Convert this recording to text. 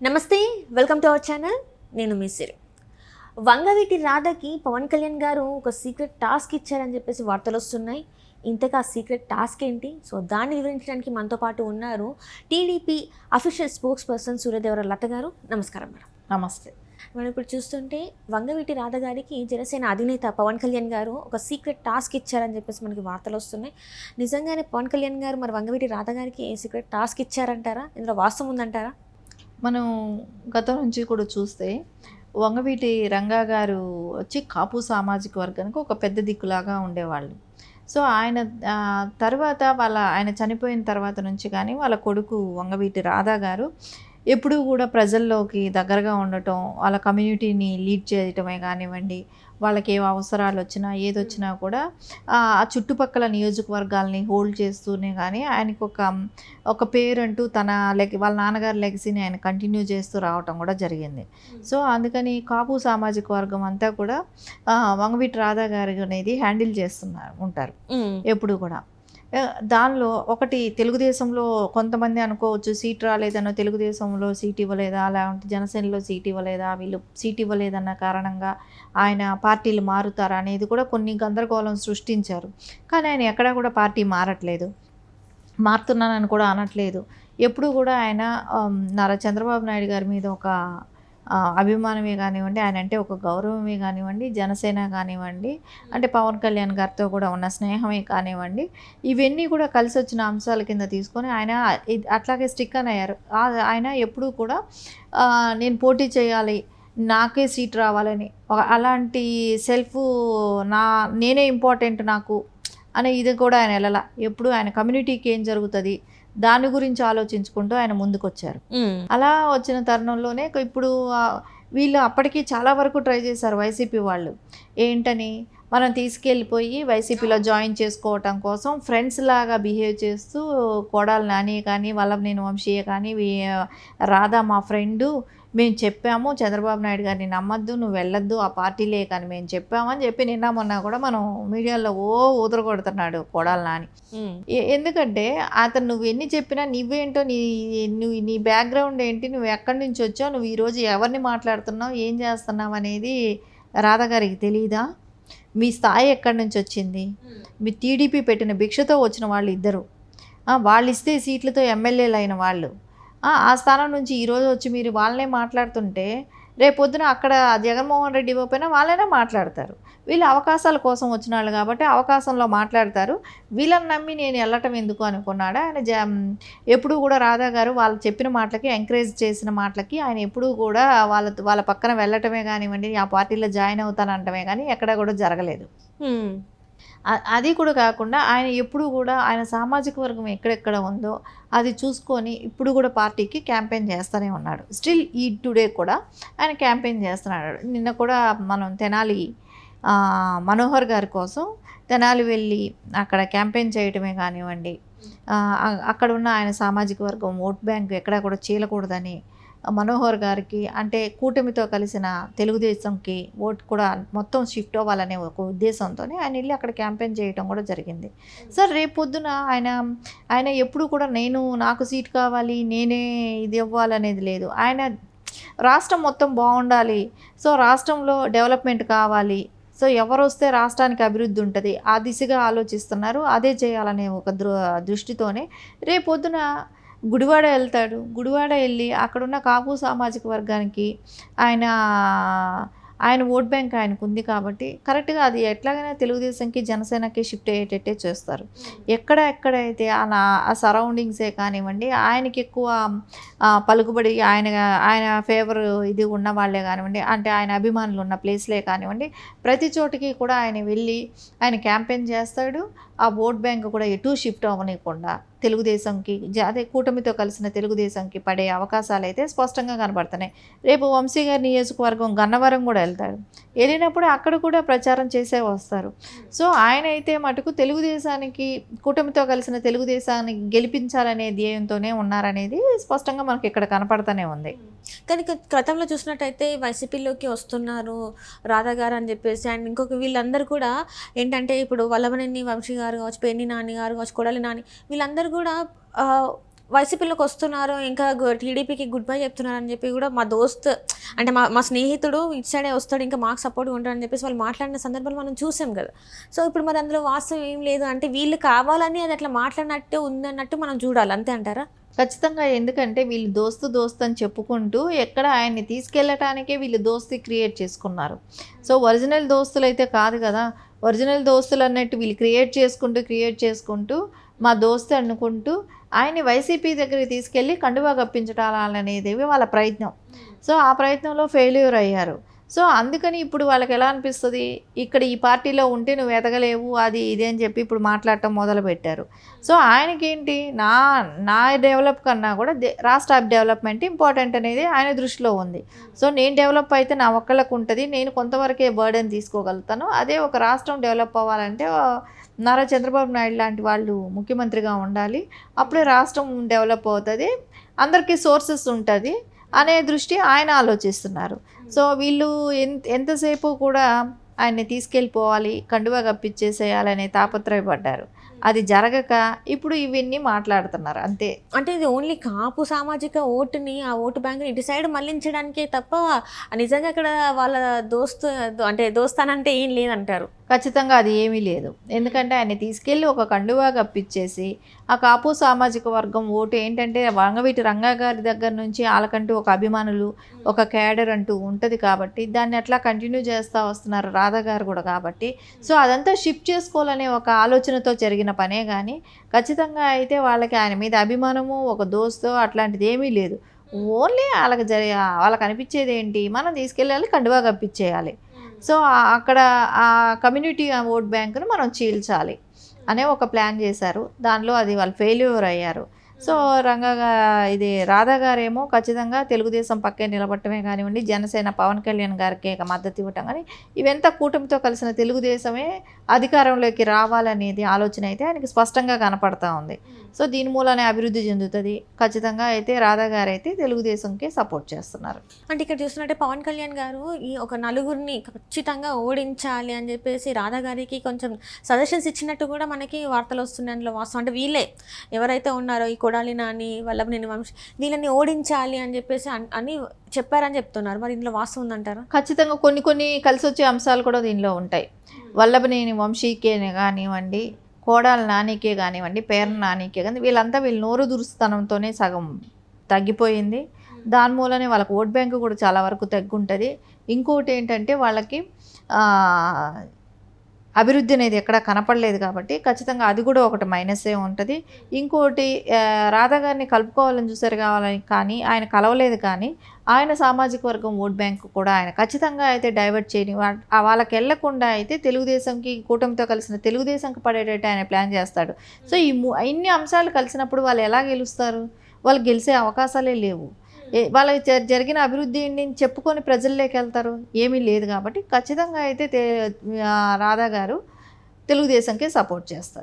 నమస్తే, welcome to our channel. నేను మీ సిరి. వంగవీటి రాధకి పవన్ కళ్యాణ్ గారు ఒక సీక్రెట్ టాస్క్ ఇచ్చారని చెప్పేసి వార్తలు వస్తున్నాయి. ఇంతగా ఆ సీక్రెట్ టాస్క్ ఏంటి? సో దాన్ని వివరించడానికి మనతో పాటు ఉన్నారు TDP official spokesperson Suryadevara Latha గారు. నమస్కారం మేడం. నమస్తే. మనం ఇప్పుడు చూస్తుంటే వంగవీటి రాధ గారికి జనసేన అధినేత పవన్ కళ్యాణ్ గారు ఒక సీక్రెట్ టాస్క్ ఇచ్చారని చెప్పేసి మనకి వార్తలు వస్తున్నాయి. నిజంగానే పవన్ కళ్యాణ్ గారు మరి వంగవీటి రాధ గారికి సీక్రెట్ టాస్క్ ఇచ్చారంటారా? ఇందులో వాస్తవం ఉందంటారా? మనం గతం నుంచి కూడా చూస్తే వంగవీటి రంగా గారు వచ్చి కాపు సామాజిక వర్గానికి ఒక పెద్ద దిక్కులాగా ఉండేవాళ్ళు. సో ఆయన తర్వాత ఆయన చనిపోయిన తర్వాత నుంచి కానీ వాళ్ళ కొడుకు వంగవీటి రాధా గారు ఎప్పుడూ కూడా ప్రజల్లోకి దగ్గరగా ఉండటం, వాళ్ళ కమ్యూనిటీని లీడ్ చేయటమే కానివ్వండి, వాళ్ళకి ఏ అవసరాలు వచ్చినా ఏదొచ్చినా కూడా ఆ చుట్టుపక్కల నియోజకవర్గాల్ని హోల్డ్ చేస్తూనే కానీ ఆయనకు ఒక పేరంటూ వాళ్ళ నాన్నగారి లెగసీని ఆయన కంటిన్యూ చేస్తూ రావటం కూడా జరిగింది. సో అందుకని కాపు సామాజిక వర్గం అంతా కూడా వంగవీటి రాధా గారి అనేది హ్యాండిల్ ఉంటారు ఎప్పుడు కూడా. దానిలో ఒకటి తెలుగుదేశంలో కొంతమంది అనుకోవచ్చు సీట్ రాలేదనో, తెలుగుదేశంలో సీట్ ఇవ్వలేదా, అలాంటి జనసేనలో సీట్ ఇవ్వలేదా, వీళ్ళు సీట్ ఇవ్వలేదన్న కారణంగా ఆయన పార్టీలు మారుతారా అనేది కూడా కొన్ని గందరగోళం సృష్టించారు. కానీ ఆయన ఎక్కడా కూడా పార్టీ మారుతున్నానని కూడా అనట్లేదు. ఎప్పుడు కూడా ఆయన నారా చంద్రబాబు నాయుడు గారి మీద ఒక అభిమానమే కానివ్వండి, ఆయన అంటే ఒక గౌరవమే కానివ్వండి, జనసేన కానివ్వండి, అంటే పవన్ కళ్యాణ్ గారితో కూడా ఉన్న స్నేహమే కానివ్వండి, ఇవన్నీ కూడా కలిసి వచ్చిన అంశాల కింద తీసుకొని ఆయన అట్లాగే స్టిక్ అని అయ్యారు. ఆయన ఎప్పుడూ కూడా నేను పోటీ చేయాలి, నాకే సీట్ రావాలని, అలాంటి నేనే ఇంపార్టెంట్ నాకు అనే ఇది కూడా ఆయన వెళ్ళాల. ఎప్పుడు ఆయన కమ్యూనిటీకి ఏం జరుగుతుంది దాని గురించి ఆలోచించుకుంటూ ఆయన ముందుకొచ్చారు. అలా వచ్చిన తరుణంలోనే ఇప్పుడు వీళ్ళు అప్పటికి చాలా వరకు ట్రై చేశారు వైసీపీ వాళ్ళు. ఏంటని మనం తీసుకెళ్ళిపోయి వైసీపీలో జాయిన్ చేసుకోవటం కోసం ఫ్రెండ్స్ లాగా బిహేవ్ చేస్తూ కొడాలి నాని కానీ, వల్లభనేని వంశీయ కానీ, రాధా మా ఫ్రెండు, మేము చెప్పాము చంద్రబాబు నాయుడు గారిని నమ్మద్దు, నువ్వు వెళ్ళొద్దు ఆ పార్టీలే కానీ మేము చెప్పామని చెప్పి నిన్న మొన్న కూడా మనం మీడియాలో కొడుతున్నాడు కొడాలి నాని. ఎందుకంటే అతను నువ్వు ఎన్ని చెప్పినా నువ్వేంటో, నీ బ్యాక్గ్రౌండ్ ఏంటి, నువ్వు ఎక్కడి నుంచి వచ్చావు, నువ్వు ఈరోజు ఎవరిని మాట్లాడుతున్నావు, ఏం చేస్తున్నావు అనేది రాధా గారికి తెలియదా? మీ స్థాయి ఎక్కడి నుంచి వచ్చింది? మీ టీడీపీ పెట్టిన భిక్షతో వచ్చిన వాళ్ళు ఇద్దరు, వాళ్ళు ఇస్తే సీట్లతో ఎమ్మెల్యేలు అయిన వాళ్ళు, ఆ స్థానం నుంచి ఈరోజు వచ్చి మీరు వాళ్ళనే మాట్లాడుతుంటే రేపొద్దున అక్కడ జగన్మోహన్ రెడ్డి ఇవ్వకపోయినా వాళ్ళైనా మాట్లాడతారు. వీళ్ళు అవకాశాల కోసం వచ్చిన వాళ్ళు కాబట్టి అవకాశంలో మాట్లాడతారు. వీళ్ళని నమ్మి నేను వెళ్ళటం ఎందుకు అనుకున్నాడు ఆయన. ఎప్పుడూ కూడా రాధా గారు వాళ్ళు చెప్పిన మాటలకి, ఎంకరేజ్ చేసిన మాటలకి ఆయన ఎప్పుడూ కూడా వాళ్ళ పక్కన వెళ్ళటమే కానివ్వండి, ఆ పార్టీలో జాయిన్ అవుతానంటమే కానీ ఎక్కడ కూడా జరగలేదు. అది కూడా కాకుండా ఆయన ఎప్పుడు కూడా ఆయన సామాజిక వర్గం ఎక్కడెక్కడ ఉందో అది చూసుకొని ఇప్పుడు కూడా పార్టీకి క్యాంపెయిన్ చేస్తూనే ఉన్నాడు. స్టిల్ ఈ టుడే కూడా ఆయన క్యాంపెయిన్ చేస్తున్నాడు. నిన్న కూడా మనం తెనాలి మనోహర్ గారి కోసం తెనాలి వెళ్ళి అక్కడ క్యాంపెయిన్ చేయటమే కానివ్వండి, అక్కడ ఉన్న ఆయన సామాజిక వర్గం ఓట్ బ్యాంక్ ఎక్కడా కూడా చీలకూడదని మనోహర్ గారికి, అంటే కూటమితో కలిసిన తెలుగుదేశంకి ఓట్ కూడా మొత్తం షిఫ్ట్ అవ్వాలనే ఒక ఉద్దేశంతో ఆయన వెళ్ళి అక్కడ క్యాంపెయిన్ చేయడం కూడా జరిగింది. సార్ రేపొద్దున ఆయన ఎప్పుడు కూడా నాకు సీట్ కావాలి, నేనే ఇది ఇవ్వాలనేది లేదు. ఆయన రాష్ట్రం మొత్తం బాగుండాలి, సో రాష్ట్రంలో డెవలప్మెంట్ కావాలి, సో ఎవరు వస్తే రాష్ట్రానికి అభివృద్ధి ఉంటుంది, ఆ దిశగా ఆలోచిస్తున్నారు. అదే చేయాలనే ఒక దృష్టితోనే రేపొద్దున గుడివాడ వెళ్తాడు. గుడివాడ వెళ్ళి అక్కడున్న కాపు సామాజిక వర్గానికి ఆయన ఓట్ బ్యాంక్ ఆయనకు ఉంది కాబట్టి కరెక్ట్గా అది ఎట్లాగైనా తెలుగుదేశంకి జనసేనకి షిఫ్ట్ అయ్యేటట్టే చేస్తారు. ఎక్కడైతే ఆ సరౌండింగ్సే కానివ్వండి, ఆయనకి ఎక్కువ పలుకుబడి ఆయన ఫేవర్ ఇది ఉన్న వాళ్ళే కానివ్వండి, అంటే ఆయన అభిమానులు ఉన్న ప్లేస్లే కానివ్వండి, ప్రతి చోటికి కూడా ఆయన వెళ్ళి ఆయన క్యాంపెయిన్ చేస్తాడు. ఆ ఓట్ బ్యాంక్ కూడా ఎటు షిఫ్ట్ అవ్వనీయకుండా తెలుగుదేశంకి, అదే కూటమితో కలిసిన తెలుగుదేశంకి పడే అవకాశాలు అయితే స్పష్టంగా కనబడుతున్నాయి. రేపు వంశీ గారి నియోజకవర్గం గన్నవరం కూడా వెళ్తాడు. వెళ్ళినప్పుడు అక్కడ కూడా ప్రచారం చేసే వస్తారు. సో ఆయన అయితే మటుకు తెలుగుదేశానికి, కూటమితో కలిసిన తెలుగుదేశానికి గెలిపించాలనే ధ్యేయంతోనే ఉన్నారనేది స్పష్టంగా మనకి ఇక్కడ కనపడుతూనే ఉంది. కానీ గతంలో చూసినట్టయితే వైసీపీలోకి వస్తున్నారు రాధా గారు అని చెప్పేసి, అండ్ ఇంకొక వీళ్ళందరూ కూడా ఏంటంటే ఇప్పుడు వల్లభనేని వంశీ గారు కావచ్చు, పేర్ని నాని గారు కావచ్చు, కొడాలి నాని, వీళ్ళందరూ కూడా వైసీపీలోకి వస్తున్నారు, ఇంకా టీడీపీకి గుడ్ బై చెప్తున్నారు అని చెప్పి కూడా మా దోస్త్ అంటే మా స్నేహితుడు ఇటు సైడే వస్తాడు, ఇంకా మాకు సపోర్ట్గా ఉంటాడు అని చెప్పేసి వాళ్ళు మాట్లాడిన సందర్భాలు మనం చూసాం కదా. సో ఇప్పుడు మరి అందులో వాస్తవం ఏం లేదు అంటే వీళ్ళు కావాలని అది అట్లా మాట్లాడినట్టు ఉందన్నట్టు మనం చూడాలి, అంతే అంటారా? ఖచ్చితంగా. ఎందుకంటే వీళ్ళు దోస్తు అని చెప్పుకుంటూ ఎక్కడ ఆయన్ని తీసుకెళ్ళటానికే వీళ్ళు దోస్తీ క్రియేట్ చేసుకున్నారు. సో ఒరిజినల్ దోస్తులు అయితే కాదు కదా. ఒరిజినల్ దోస్తులు అన్నట్టు వీళ్ళు క్రియేట్ చేసుకుంటూ మా దోస్తు అనుకుంటూ ఆయన్ని వైసీపీ దగ్గరికి తీసుకెళ్ళి కండువా కప్పించడాలనేది వాళ్ళ ప్రయత్నం. సో ఆ ప్రయత్నంలో ఫెయిల్యూర్ అయ్యారు. సో అందుకని ఇప్పుడు వాళ్ళకి ఎలా అనిపిస్తుంది, ఇక్కడ ఈ పార్టీలో ఉంటే నువ్వు ఎదగలేవు అది ఇది అని చెప్పి ఇప్పుడు మాట్లాడటం మొదలుపెట్టారు. సో ఆయనకేంటి, నా డెవలప్ కన్నా కూడా రాష్ట్ర డెవలప్మెంట్ ఇంపార్టెంట్ అనేది ఆయన దృష్టిలో ఉంది. సో నేను డెవలప్ అయితే నా ఒక్కళ్ళకు ఉంటుంది, నేను కొంతవరకే బర్డెన్ తీసుకోగలుగుతాను. అదే ఒక రాష్ట్రం డెవలప్ అవ్వాలంటే నారా చంద్రబాబు నాయుడు లాంటి వాళ్ళు ముఖ్యమంత్రిగా ఉండాలి, అప్పుడే రాష్ట్రం డెవలప్ అవుతుంది, అందరికీ సోర్సెస్ ఉంటుంది అనే దృష్టి ఆయన ఆలోచిస్తున్నారు. సో వీళ్ళు ఎంతసేపు కూడా ఆయన్ని తీసుకెళ్ళిపోవాలి, కండువా కప్పించేసేయాలనే తాపత్రయపడ్డారు. అది జరగక ఇప్పుడు ఇవన్నీ మాట్లాడుతున్నారు అంతే. అంటే ఇది ఓన్లీ కాపు సామాజిక ఓటుని, ఆ ఓటు బ్యాంకుని ఇటు సైడ్ మళ్లించడానికే తప్ప నిజంగా అక్కడ వాళ్ళ దోస్తానంటే ఏం లేదంటారు. ఖచ్చితంగా అది ఏమీ లేదు. ఎందుకంటే ఆయన తీసుకెళ్ళి ఒక కండువా కప్పించేసి ఆ కాపు సామాజిక వర్గం ఓటు ఏంటంటే వంగవీటి రంగా గారి దగ్గర నుంచి వాళ్ళకంటూ ఒక అభిమానులు, ఒక క్యాడర్ అంటూ ఉంటుంది కాబట్టి దాన్ని అట్లా కంటిన్యూ చేస్తూ వస్తున్నారు రాధా గారు కూడా కాబట్టి. సో అదంతా షిఫ్ట్ చేసుకోవాలనే ఒక ఆలోచనతో జరిగిన పనే కానీ ఖచ్చితంగా అయితే వాళ్ళకి ఆయన మీద అభిమానము, ఒక దోస్తో అట్లాంటిది ఏమీ లేదు. ఓన్లీ వాళ్ళకి అనిపించేది ఏంటి, మనం తీసుకెళ్ళాలి, కండువా కప్పించేయాలి. సో అక్కడ ఆ కమ్యూనిటీ ఓట్ బ్యాంకును మనం చీల్చాలి అనే ఒక ప్లాన్ చేశారు. దానిలో అది వాళ్ళు ఫెయిల్యూర్ అయ్యారు. సో ఇది రాధా గారేమో ఖచ్చితంగా తెలుగుదేశం పక్కే నిలబడటమే కానివ్వండి, జనసేన పవన్ కళ్యాణ్ గారికి మద్దతు ఇవ్వటం కానీ ఇవంతా కూటమితో కలిసిన తెలుగుదేశమే అధికారంలోకి రావాలనేది ఆలోచన అయితే ఆయనకి స్పష్టంగా కనపడతా ఉంది. సో దీని మూలనే అభివృద్ధి చెందుతుంది. ఖచ్చితంగా అయితే రాధా గారు అయితే తెలుగుదేశంకి సపోర్ట్ చేస్తున్నారు. అంటే ఇక్కడ చూస్తున్నట్టే పవన్ కళ్యాణ్ గారు ఈ ఒక నలుగురిని ఖచ్చితంగా ఓడించాలి అని చెప్పేసి రాధా గారికి కొంచెం సజెషన్స్ ఇచ్చినట్టు కూడా మనకి వార్తలు వస్తున్నాయి. అందులో వాస్తవం అంటే వీళ్ళే ఎవరైతే ఉన్నారో ఈ కొడాలి నాని, వల్లభనేని వంశీ వీళ్ళని ఓడించాలి అని చెప్పేసి అని చెప్పారని చెప్తున్నారు. మరి ఇందులో వాస్తవం ఉందంటారా? ఖచ్చితంగా కొన్ని కలిసి వచ్చే అంశాలు కూడా దీనిలో ఉంటాయి. వల్లభనేని వంశీకే కానివ్వండి, కోడాలి నానికే కానివ్వండి, పేర్న నానికే కానీ వీళ్ళ నోరు దురుస్తనంతోనే సగం తగ్గిపోయింది. దాని మూలనే వాళ్ళకి ఓట్ బ్యాంకు కూడా చాలా వరకు తగ్గుంటుంది. ఇంకోటి ఏంటంటే వాళ్ళకి అభివృద్ధి అనేది ఎక్కడా కనపడలేదు కాబట్టి ఖచ్చితంగా అది కూడా ఒకటి మైనసే ఉంటుంది. ఇంకోటి రాధా గారిని కలుపుకోవాలని చూసారు కావాలని కానీ ఆయన కలవలేదు. కానీ ఆయన సామాజిక వర్గం ఓట్ బ్యాంకు కూడా ఆయన ఖచ్చితంగా అయితే డైవర్ట్ చేయని వాళ్ళకి వెళ్లకుండా అయితే తెలుగుదేశంకి కూటమితో కలిసిన తెలుగుదేశంకి పడేటట్టు ఆయన ప్లాన్ చేస్తాడు. సో ఇన్ని అంశాలు కలిసినప్పుడు వాళ్ళు ఎలా గెలుస్తారు? వాళ్ళు గెలిచే అవకాశాలే లేవు. వాళ్ళకి జరిగిన అభివృద్ధి ఏంటి చెప్పుకొని ప్రజల్లోకి వెళ్తారు? ఏమీ లేదు. కాబట్టి ఖచ్చితంగా అయితే రాధా గారు తెలుగుదేశంకే సపోర్ట్ చేస్తారు.